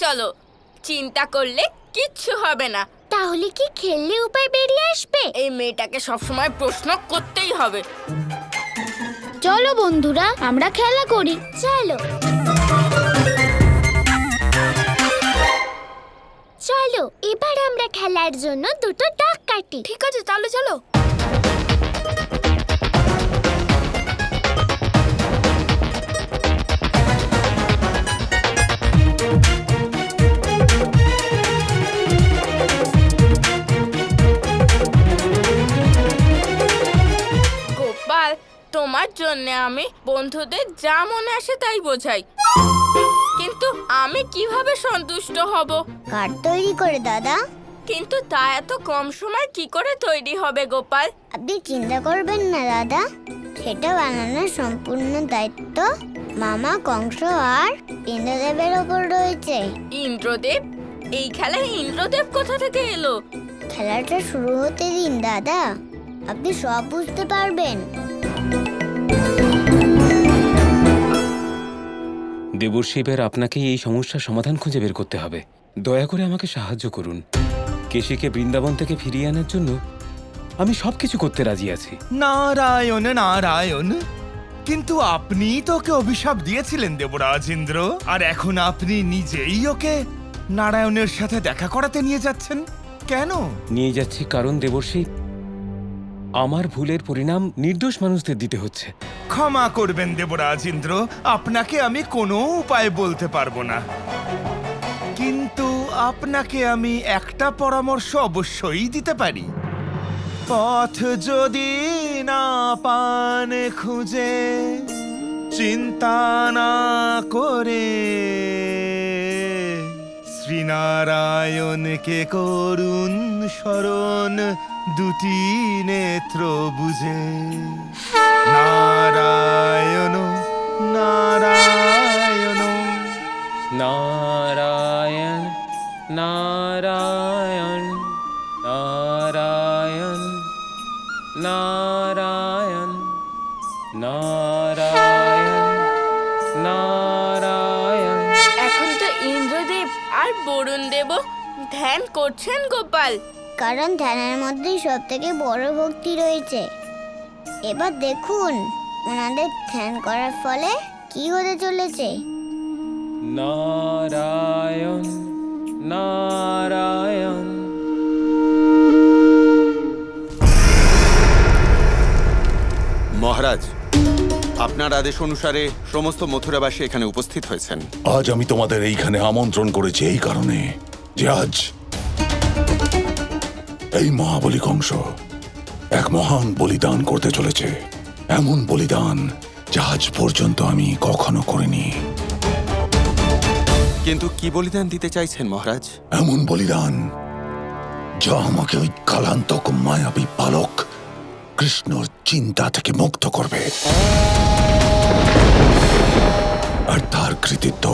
চলো, চিন্তা করলে কিচ্ছু হবে না। তাহলে কি খেললে উপায় বেরিয়ে আসবে? এই মেয়েটাকে সবসময় প্রশ্ন করতেই হবে। চলো বন্ধুরা, আমরা খেলা করি। চলো চলো, এবার আমরা খেলার জন্য দুটো ডাক কাটি। ঠিক আছে, তাহলে চলো। গোপাল, তোমার জন্য আমি বন্ধুদের যা মনে আসে তাই বোঝাই, কিন্তু আমি কিভাবে সন্তুষ্ট হব? কার্ড তৈরি করে দাদা। কিন্তু তা এত কম সময় কি করে তৈরি হবে গোপাল? আপনি চিন্তা করবেন না দাদা, সেটা বানানোর সম্পূর্ণ দায়িত্ব মামা কংস আর ইন্দ্রদেবের ওপর রয়েছে। ইন্দ্রদেব? এই খেলায় ইন্দ্রদেব কোথা থেকে এলো? খেলাটা শুরু হতে দিন দাদা, আপনি সব বুঝতে পারবেন। দেবর্ষিবের আপনাকে এই সমস্যার সমাধান খুঁজে বের করতে হবে। দয়া করে আমাকে সাহায্য করুন। কেশিকে বৃন্দাবন থেকে ফিরিয়ে আনার জন্য আমি সবকিছু করতে রাজি আছি। নারায়ণ নারায়ণ, কিন্তু আপনি তো ওকে অভিশাপ দিয়েছিলেন দেবরাজ ইন্দ্র, আর এখন আপনি নিজেই ওকে নারায়ণের সাথে দেখা করাতে নিয়ে যাচ্ছেন কেন? নিয়ে যাচ্ছি কারণ দেবর্ষি, আমার ভুলের পরিণাম নির্দোষ মানুষদের দিতে হচ্ছে। ক্ষমা করবেন দেবরাজ ইন্দ্র, আপনাকে আমি কোনো উপায় বলতে পারবো না, কিন্তু আপনাকে আমি একটা পরামর্শ অবশ্যই দিতে পারি। পথ যদি না পান খুঁজে, চিন্তা না করে শ্রীনারায়ণকে করুন স্মরণ দুটি নেত্র বুঝে। নারায়ণ নারায়ণ নারায়ণ নারায়ণ নারায়ণ নারায়ণ নারায়ণ নারায়ণ। এখন তো ইন্দ্রদেব আর বরুণ দেব ধ্যান করছেন গোপাল, কারণ ধ্যানের মধ্যেই সব থেকে বড় ভক্তি রয়েছে। এবার দেখুন ওনাদের ধ্যান করার ফলে কি হতে চলেছে। নারায়ণ নারায়ণ। মহারাজ, আপনার আদেশ অনুসারে সমস্ত মথুরাবাসী এখানে উপস্থিত হয়েছেন। আজ আমি তোমাদের এইখানে আমন্ত্রণ করেছি এই কারণে যে আজ এই মহাবলী কংস এক মহান বলিদান করতে চলেছে। এমন বলিদান যা আজ পর্যন্ত আমি কখনো করিনি। কিন্তু কি বলিদান দিতে চাইছেন মহারাজ? এমন বলিদান যা আমাকে ওই কালান্তক মায়াবী বালক কৃষ্ণর চিন্তা থেকে মুক্ত করবে, আর তার কৃতিত্ব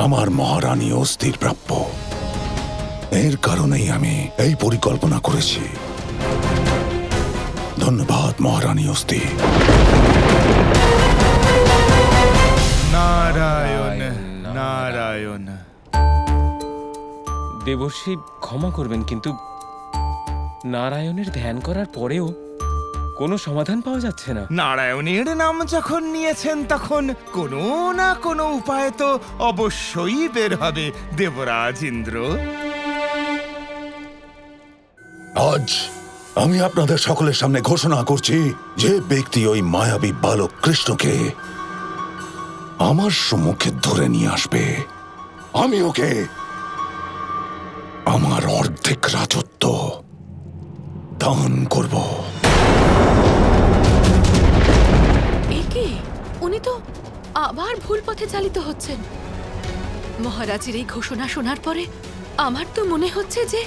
আমার মহারানী অস্থির প্রাপ্য। এর কারণেই আমি এই পরিকল্পনা করেছি। ধন্যবাদ মহারানী অস্থি। নারায়ণ নারায়ণ। দেবর্ষি ক্ষমা করবেন, কিন্তু নারায়ণের ধ্যান করার পরেও কোনো সমাধান পাওয়া যাচ্ছে না। নারায়ণের নাম যখন নিয়েছেন তখন কোনো না কোনো উপায় তো অবশ্যই বের হবে দেবরাজ ইন্দ্র। আজ আমি আপনাদের সকলের সামনে ঘোষণা করছি, যে ব্যক্তি ওই মায়াবী বালক কৃষ্ণকে আমার সম্মুখে ধরে নিয়ে আসবে, আমি ওকে আমার অর্ধেক রাজত্ব দান করব। একে উনি তো আবার ভুল পথে চালিত হচ্ছেন। মহারাজের এই ঘোষণা শোনার পরে আমার তো মনে হচ্ছে যে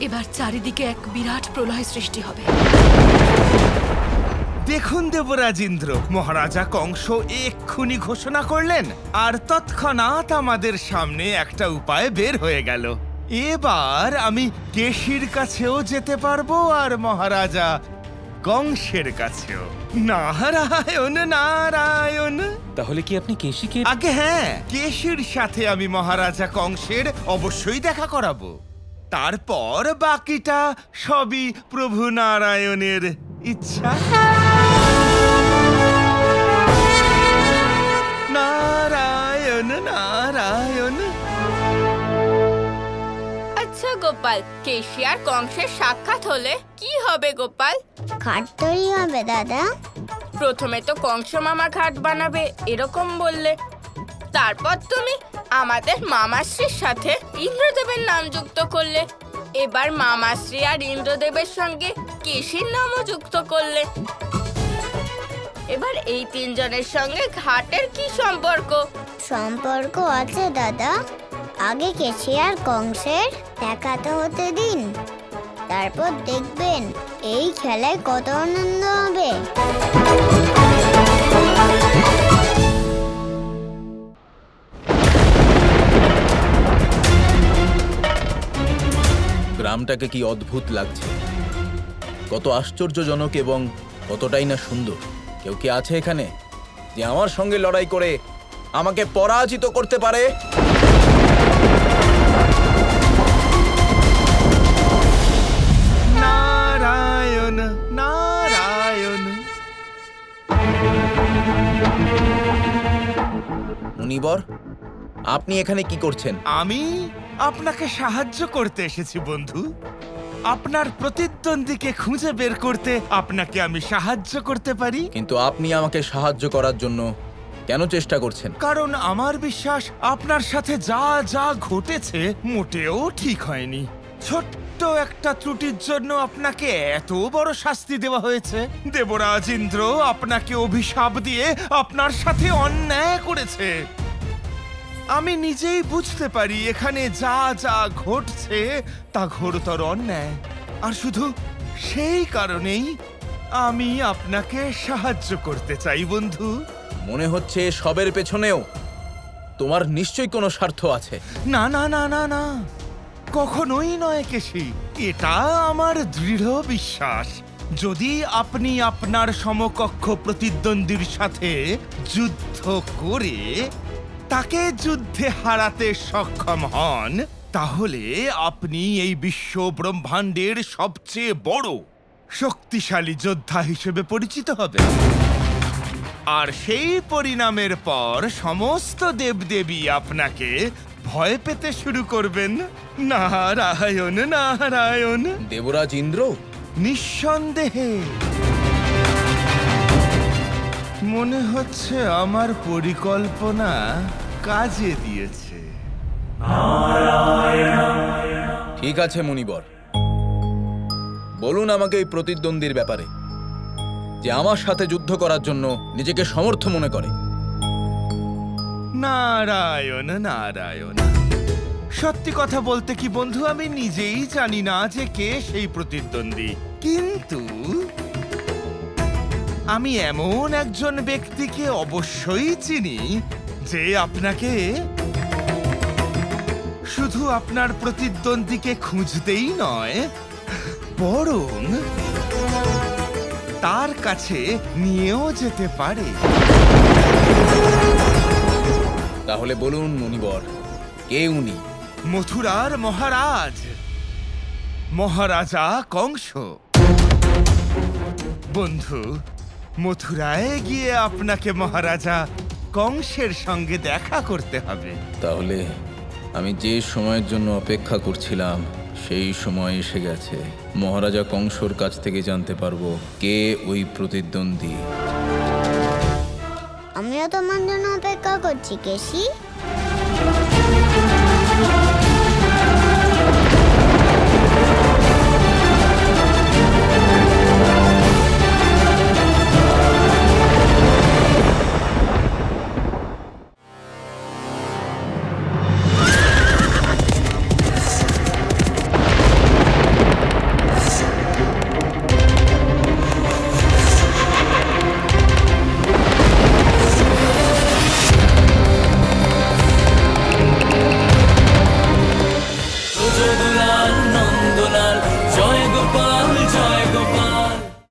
এবার চারিদিকে এক বিরাট প্রলয় সৃষ্টি হবে। দেখুন দেবরাজ ইন্দ্র, মহারাজা কংস এক্ষুনি ঘোষণা করলেন, আর তৎক্ষণাৎ আমাদের সামনে একটা উপায় বের হয়ে গেল। এবার আমি কেশির কাছেও যেতে পারবো আর মহারাজা কংসের কাছেও। নারায়ণ নারায়ণ। তাহলে কি আপনি কেশিকে? আগে হ্যাঁ, কেশির সাথে আমি মহারাজা কংসের অবশ্যই দেখা করাবো। তারপর বাকিটা সবই প্রভু নারায়ণের ইচ্ছা। নারায়ণ নারায়ণ। আচ্ছা গোপাল, কেশি আর কংসের সাক্ষাৎ হলে কি হবে গোপাল? ঘাট তৈরি হবে দাদা। প্রথমে তো কংস মামা ঘাট বানাবে এরকম বললে, তারপর তুমি আমাদের মামাশ্রীর সাথে ইন্দ্রদেবের নাম যুক্ত করলে, এবার মামাশ্রী আর ইন্দ্রদেবের সঙ্গে কেশির নামও যুক্ত করলে। এবার এই তিনজনের সঙ্গে ঘাটের কি সম্পর্ক? সম্পর্ক আছে দাদা। আগে কেশি আর কংসের দেখা তো হতে দিন, তারপর দেখবেন এই খেলায় কত আনন্দ হবে। গ্রামটাকে কি অদ্ভুত লাগছে, কত আশ্চর্যজনক এবং কতটাই না সুন্দর। কেউ কি আছে এখানে যে আমার সঙ্গে লড়াই করে আমাকে পরাজিত করতে পারে? নারায়ণ নারায়ণ। মুনিবর, আপনি এখানে কি করছেন? আমি আপনাকে সাহায্য করতে এসেছি বন্ধু। আপনার প্রতিদ্বন্দ্বীকে খুঁজে বের করতে আপনাকে আমি সাহায্য করতে পারি। কিন্তু আপনি আমাকে সাহায্য করার জন্য কেন চেষ্টা করছেন? কারণ আমার বিশ্বাস আপনার সাথে যা যা ঘটেছে মোটেও ঠিক হয়নি। ছোট্ট একটা ত্রুটির জন্য আপনাকে এত বড় শাস্তি দেওয়া হয়েছে। দেবরাজ ইন্দ্র আপনাকে অভিশাপ দিয়ে আপনার সাথে অন্যায় করেছে। আমি নিজেই বুঝতে পারি এখানে যা যা ঘটছে তা ঘোরতর অন্যায়। আর শুধু সেই কারণেই আমি আপনাকে সাহায্য করতে চাই বন্ধু। মনে হচ্ছে সবের পেছনেও তোমার নিশ্চয়ই কোনো স্বার্থ আছে। না না না না না, কখনোই নয় কেশি। এটা আমার দৃঢ় বিশ্বাস। যদি আপনি আপনার সমকক্ষ প্রতিদ্বন্দ্বীর সাথে যুদ্ধ করে তাকে যুদ্ধে হারাতে সক্ষম হন, তাহলে আপনি এই বিশ্ব ব্রহ্মাণ্ডের সবচেয়ে বড় শক্তিশালী যোদ্ধা হিসেবে পরিচিত হবেন। আর সেই পরিণামের পর সমস্ত দেবদেবী আপনাকে ভয় পেতে শুরু করবেন। নারায়ণ নারায়ণ। দেবরাজ ইন্দ্র? নিঃসন্দেহে। মনে হচ্ছে আমার পরিকল্পনা কাজে দিয়েছে। ঠিক আছে মুনিবর, বলুন আমাকে এই প্রতিদ্বন্দ্বীর ব্যাপারে, যে আমার সাথে যুদ্ধ করার জন্য নিজেকে সমর্থ মনে করে। নারায়ণ নারায়ণ। সত্যি কথা বলতে কি বন্ধু, আমি নিজেই জানি না যে কে সেই প্রতিদ্বন্দ্বী, কিন্তু আমি এমন একজন ব্যক্তিকে অবশ্যই চিনি যে আপনাকে শুধু আপনার প্রতিদ্বন্দ্বীকে খুঁজতেই নয়, বরং তার কাছে নিয়েও যেতে পারে। তাহলে বলুন মুনিবর, কে উনি? মথুরার মহারাজ, মহারাজা কংস। বন্ধু, মথুরায় গিয়ে আপনাকে মহারাজা কংসের সঙ্গে দেখা করতে হবে। তাহলে আমি যে সময়ের জন্য অপেক্ষা করছিলাম সেই সময় এসে গেছে। মহারাজা কংসর কাছ থেকে জানতে পারবো কে ওই প্রতিদ্বন্দ্বী। আমিও তোমার জন্য অপেক্ষা করছি কেশি।